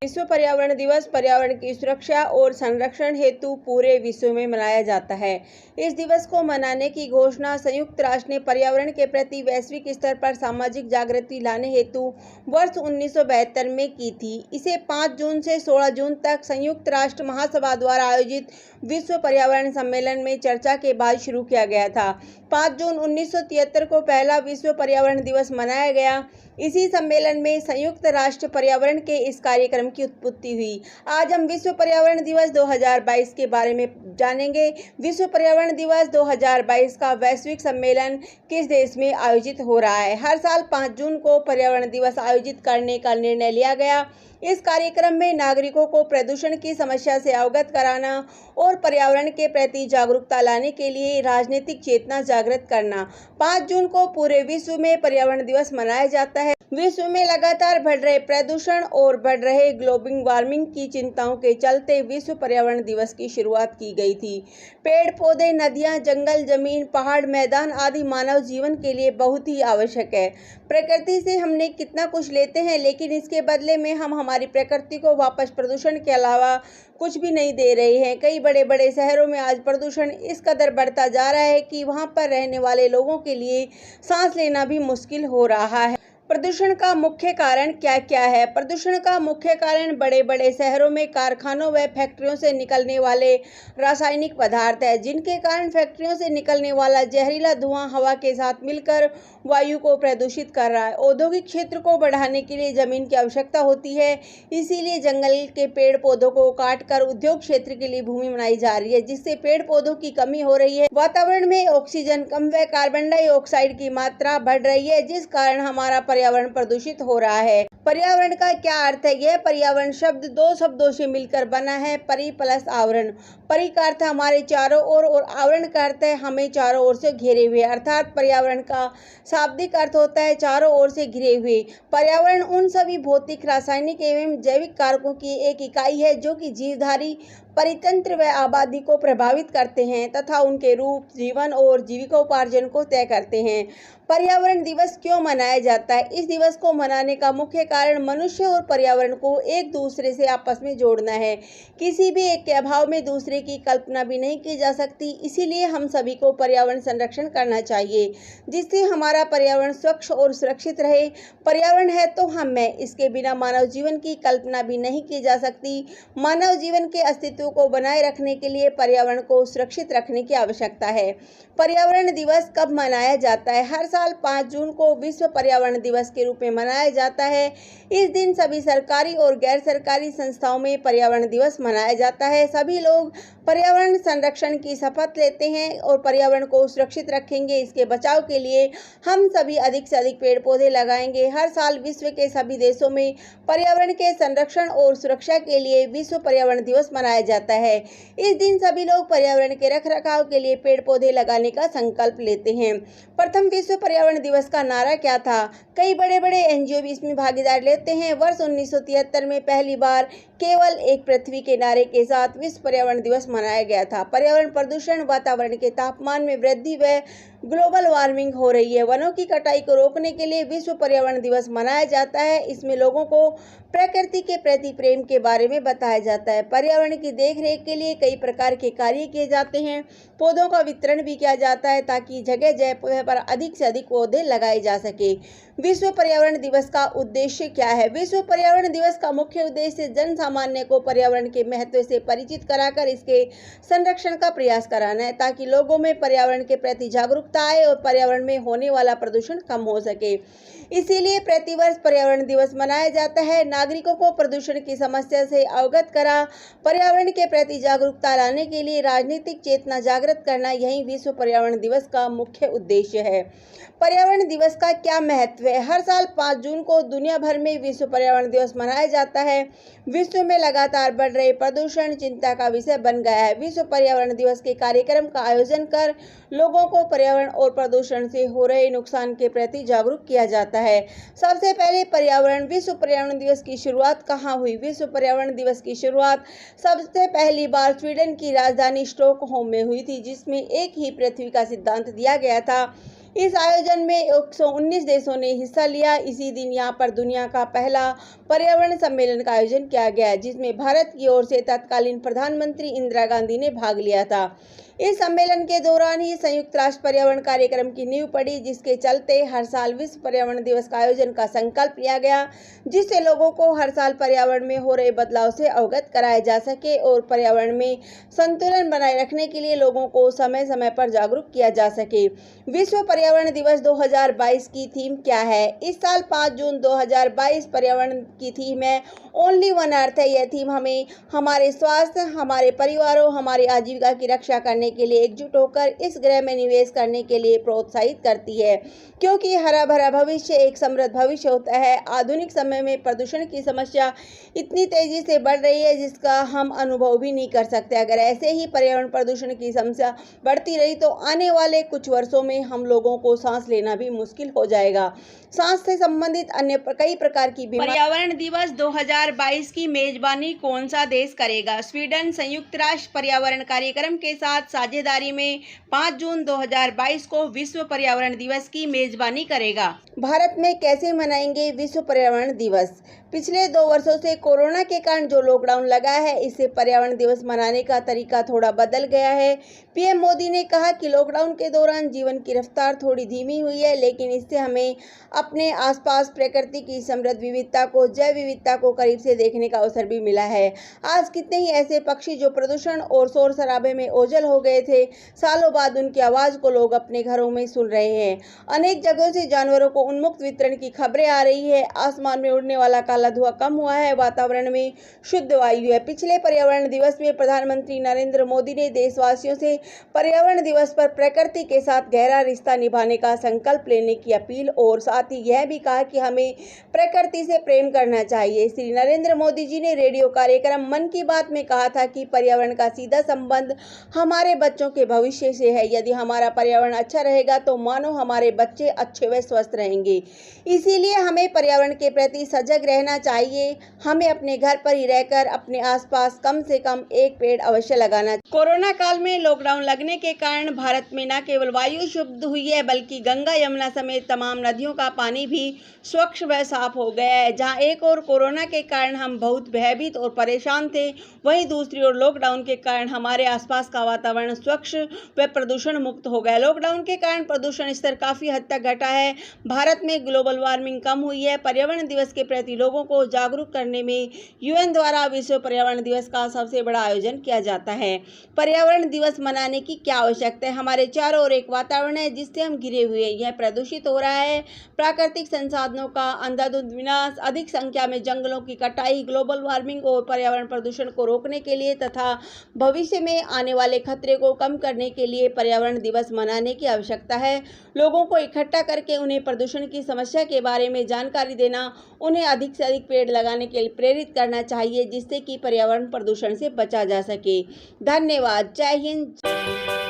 विश्व पर्यावरण दिवस पर्यावरण की सुरक्षा और संरक्षण हेतु पूरे विश्व में मनाया जाता है। इस दिवस को मनाने की घोषणा संयुक्त राष्ट्र ने पर्यावरण के प्रति वैश्विक स्तर पर सामाजिक जागृति लाने हेतु वर्ष 1972 में की थी। इसे 5 जून से 16 जून तक संयुक्त राष्ट्र महासभा द्वारा आयोजित विश्व पर्यावरण सम्मेलन में चर्चा के बाद शुरू किया गया था। 5 जून 1973 को पहला विश्व पर्यावरण दिवस मनाया गया। इसी सम्मेलन में संयुक्त राष्ट्र पर्यावरण के इस कार्यक्रम की उत्पत्ति हुई। आज हम विश्व पर्यावरण दिवस 2022 के बारे में जानेंगे। विश्व पर्यावरण दिवस 2022 का वैश्विक सम्मेलन किस देश में आयोजित हो रहा है? हर साल 5 जून को पर्यावरण दिवस आयोजित करने का निर्णय लिया गया। इस कार्यक्रम में नागरिकों को प्रदूषण की समस्या से अवगत कराना और पर्यावरण के प्रति जागरूकता लाने के लिए राजनीतिक चेतना जागृत करना। 5 जून को पूरे विश्व में पर्यावरण दिवस मनाया जाता है। विश्व में लगातार बढ़ रहे प्रदूषण और बढ़ रहे ग्लोबल वार्मिंग की चिंताओं के चलते विश्व पर्यावरण दिवस की शुरुआत की गई थी। पेड़ पौधे, नदियां, जंगल, जमीन, पहाड़, मैदान आदि मानव जीवन के लिए बहुत ही आवश्यक है। प्रकृति से हमने कितना कुछ लेते हैं, लेकिन इसके बदले में हम हमारी प्रकृति को वापस प्रदूषण के अलावा कुछ भी नहीं दे रहे हैं। कई बड़े बड़े शहरों में आज प्रदूषण इस कदर बढ़ता जा रहा है कि वहां पर रहने वाले लोगों के लिए सांस लेना भी मुश्किल हो रहा है। प्रदूषण का मुख्य कारण क्या क्या है? प्रदूषण का मुख्य कारण बड़े बड़े शहरों में कारखानों व फैक्ट्रियों से निकलने वाले रासायनिक पदार्थ है, जिनके कारण फैक्ट्रियों से निकलने वाला जहरीला धुआं हवा के साथ मिलकर वायु को प्रदूषित कर रहा है। औद्योगिक क्षेत्र को बढ़ाने के लिए जमीन की आवश्यकता होती है, इसीलिए जंगल के पेड़ पौधों को काटकर उद्योग क्षेत्र के लिए भूमि बनाई जा रही है, जिससे पेड़ पौधों की कमी हो रही है। वातावरण में ऑक्सीजन कम व कार्बन डाइऑक्साइड की मात्रा बढ़ रही है, जिस कारण हमारा पर्यावरण प्रदूषित हो रहा है। पर्यावरण का क्या अर्थ है? यह पर्यावरण शब्द 2 शब्दों से मिलकर बना है, परि प्लस आवरण। परि का अर्थ हमारे चारों ओर और आवरण का अर्थ है हमें चारों ओर से घेरे हुए, अर्थात पर्यावरण का शाब्दिक अर्थ होता है चारों ओर से घिरे हुए। पर्यावरण उन सभी भौतिक, रासायनिक एवं जैविक कारकों की एक इकाई है जो कि जीवधारी परितंत्र व आबादी को प्रभावित करते हैं तथा उनके रूप, जीवन और जीविकोपार्जन को तय करते हैं। पर्यावरण दिवस क्यों मनाया जाता है? इस दिवस को मनाने का मुख्य कारण मनुष्य और पर्यावरण को एक दूसरे से आपस में जोड़ना है। किसी भी एक के अभाव में दूसरे की कल्पना भी नहीं की जा सकती, इसीलिए हम सभी को पर्यावरण संरक्षण करना चाहिए, जिससे हमारा पर्यावरण स्वच्छ और सुरक्षित रहे। पर्यावरण है तो हम हैं, इसके बिना मानव जीवन की कल्पना भी नहीं की जा सकती। मानव जीवन के अस्तित्व को बनाए रखने के लिए पर्यावरण को सुरक्षित रखने की आवश्यकता है। पर्यावरण दिवस कब मनाया जाता है? हर साल 5 जून को विश्व पर्यावरण दिवस के रूप में मनाया जाता है। इस दिन सभी सरकारी और गैर सरकारी संस्थाओं में पर्यावरण दिवस मनाया जाता है। सभी लोग पर्यावरण संरक्षण की शपथ लेते हैं और पर्यावरण को सुरक्षित रखेंगे। इसके बचाव के लिए हम सभी अधिक से अधिक पेड़ पौधे लगाएंगे। हर साल विश्व के सभी देशों में पर्यावरण के संरक्षण और सुरक्षा के लिए विश्व पर्यावरण दिवस मनाया जाता है। इस दिन सभी लोग पर्यावरण के रखरखाव के लिए पेड़ पौधे लगाने का संकल्प लेते हैं। प्रथम विश्व पर्यावरण दिवस का नारा क्या था? कई बड़े बड़े एनजीओ भी इसमें भागीदारी लेते हैं। वर्ष 1973 में पहली बार केवल एक पृथ्वी के नारे के साथ विश्व पर्यावरण दिवस मनाया गया था। पर्यावरण प्रदूषण, वातावरण के तापमान में वृद्धि व ग्लोबल वार्मिंग हो रही है। वनों की कटाई को रोकने के लिए विश्व पर्यावरण दिवस मनाया जाता है। इसमें लोगों को प्रकृति के प्रति प्रेम के बारे में बताया जाता है। पर्यावरण की देखरेख के लिए कई प्रकार के कार्य किए जाते हैं। पौधों का वितरण भी किया जाता है ताकि जगह जगह पर अधिक से अधिक पौधे लगाए जा सके। विश्व पर्यावरण दिवस का उद्देश्य क्या है? विश्व पर्यावरण दिवस का मुख्य उद्देश्य जन सामान्य को पर्यावरण के महत्व से परिचित कराकर इसके संरक्षण का प्रयास कराना है, ताकि लोगों में पर्यावरण के प्रति जागरूकता आए और पर्यावरण में होने वाला प्रदूषण कम हो सके। इसीलिए प्रतिवर्ष पर्यावरण दिवस मनाया जाता है। नागरिकों को प्रदूषण की समस्या से अवगत करा, पर्यावरण के प्रति जागरूकता लाने के लिए राजनीतिक चेतना जागृत करना, यही विश्व पर्यावरण दिवस का मुख्य उद्देश्य है। पर्यावरण दिवस का क्या महत्व है? हर साल 5 जून को दुनिया भर में विश्व पर्यावरण दिवस मनाया जाता है। विश्व में लगातार बढ़ रहे प्रदूषण चिंता का विषय बन गया है। विश्व पर्यावरण दिवस के कार्यक्रम का आयोजन कर लोगों को पर्यावरण और प्रदूषण से हो रहे नुकसान के प्रति जागरूक किया जाता है। सबसे पहले विश्व पर्यावरण दिवस की शुरुआत कहाँ हुई? विश्व पर्यावरण दिवस की शुरुआत सबसे पहली बार स्वीडन की राजधानी स्टॉकहोम में हुई थी, जिसमें एक ही पृथ्वी का सिद्धांत दिया गया था। इस आयोजन में 119 देशों ने हिस्सा लिया। इसी दिन यहां पर दुनिया का पहला पर्यावरण सम्मेलन का आयोजन किया गया, जिसमें भारत की ओर से तत्कालीन प्रधानमंत्री इंदिरा गांधी ने भाग लिया था। इस सम्मेलन के दौरान ही संयुक्त राष्ट्र पर्यावरण कार्यक्रम की नींव पड़ी, जिसके चलते हर साल विश्व पर्यावरण दिवस का आयोजन का संकल्प लिया गया, जिससे लोगों को हर साल पर्यावरण में हो रहे बदलाव से अवगत कराया जा सके और पर्यावरण में संतुलन बनाए रखने के लिए लोगों को समय समय पर जागरूक किया जा सके। विश्व पर्यावरण दिवस 2022 की थीम क्या है? इस साल 5 जून 2022 पर्यावरण की थीम है ओनली वन अर्थ है। यह थीम हमें हमारे स्वास्थ्य, हमारे परिवारों, हमारी आजीविका की रक्षा करने के लिए एकजुट होकर इस ग्रह में निवेश करने के लिए प्रोत्साहित करती है, क्योंकि हरा भरा भविष्य एक समृद्ध भविष्य होता है। आधुनिक समय में प्रदूषण की समस्या इतनी तेजी से बढ़ रही है जिसका हम अनुभव भी नहीं कर सकते। अगर ऐसे ही पर्यावरण प्रदूषण की समस्या बढ़ती रही तो आने वाले कुछ वर्षों में हम लोगों को सांस लेना भी मुश्किल हो जाएगा। सांस से संबंधित अन्य कई प्रकार की बीमारी। पर्यावरण दिवस 2022 की मेजबानी कौन सा देश करेगा? स्वीडन संयुक्त राष्ट्र पर्यावरण कार्यक्रम के साथ साझेदारी में 5 जून 2022 को विश्व पर्यावरण दिवस की मेजबानी करेगा। भारत में कैसे मनाएंगे विश्व पर्यावरण दिवस? पिछले 2 वर्षों से कोरोना के कारण जो लॉकडाउन लगा है, इससे पर्यावरण दिवस मनाने का तरीका थोड़ा बदल गया है। पीएम मोदी ने कहा कि लॉकडाउन के दौरान जीवन की रफ्तार थोड़ी धीमी हुई है, लेकिन इससे हमें अपने आसपास प्रकृति की समृद्ध विविधता को, जैव विविधता को करीब से देखने का अवसर भी मिला है। आज कितने ही ऐसे पक्षी जो प्रदूषण और शोर शराबे में ओझल हो गए थे, सालों बाद उनकी आवाज को लोग अपने घरों में सुन रहे हैं। अनेक जगहों से जानवरों को उन्मुक्त वितरण की खबरें आ रही है। आसमान में उड़ने वाला काला धुआं कम हुआ है, वातावरण में शुद्ध वायु है। पिछले पर्यावरण दिवस में प्रधानमंत्री नरेंद्र मोदी ने देशवासियों से पर्यावरण दिवस पर प्रकृति के साथ गहरा रिश्ता निभाने का संकल्प लेने की अपील और साथ ही यह भी कहा कि हमें प्रकृति से प्रेम करना चाहिए। श्री नरेंद्र मोदी जी ने रेडियो कार्यक्रम मन की बात में कहा था कि पर्यावरण का सीधा संबंध हमारे बच्चों के भविष्य से है। यदि हमारा पर्यावरण अच्छा रहेगा तो मानो हमारे बच्चे अच्छे व स्वस्थ रहेंगे। इसीलिए हमें पर्यावरण के प्रति सजग रहना चाहिए। हमें अपने घर पर ही रहकर अपने आसपास कम से कम एक पेड़ अवश्य लगाना। कोरोना काल में लॉकडाउन लगने के कारण भारत में न केवल वायु शुद्ध हुई है, बल्कि गंगा, यमुना समेत तमाम नदियों का पानी भी स्वच्छ व साफ हो गया है। जहां एक और कोरोना के कारण हम बहुत भयभीत और परेशान थे, वहीं दूसरी ओर लॉकडाउन के कारण हमारे आसपास का वातावरण स्वच्छ व प्रदूषण मुक्त हो गया। लॉकडाउन के कारण प्रदूषण स्तर काफी हद तक घटा है। भारत में ग्लोबल वार्मिंग कम हुई है। पर्यावरण दिवस के प्रति लोगों को जागरूक करने में यूएन द्वारा विश्व पर्यावरण दिवस का सबसे बड़ा आयोजन किया जाता है। पर्यावरण दिवस मनाने की क्या आवश्यकता है? हमारे चारों ओर एक वातावरण है जिससे हम घिरे हुए हैं। यह प्रदूषित हो रहा है। प्राकृतिक संसाधनों का अंधाधुंध विनाश, अधिक संख्या में जंगलों की कटाई, ग्लोबल वार्मिंग और पर्यावरण प्रदूषण को रोकने के लिए तथा भविष्य में आने वाले खतरे को कम करने के लिए पर्यावरण दिवस मनाने की आवश्यकता है। लोगों को इकट्ठा करके उन्हें प्रदूषण की समस्या के बारे में जानकारी देना, उन्हें अधिक से अधिक पेड़ लगाने के लिए प्रेरित करना चाहिए, जिससे कि पर्यावरण प्रदूषण से बचा जा सके। धन्यवाद। जय हिंद।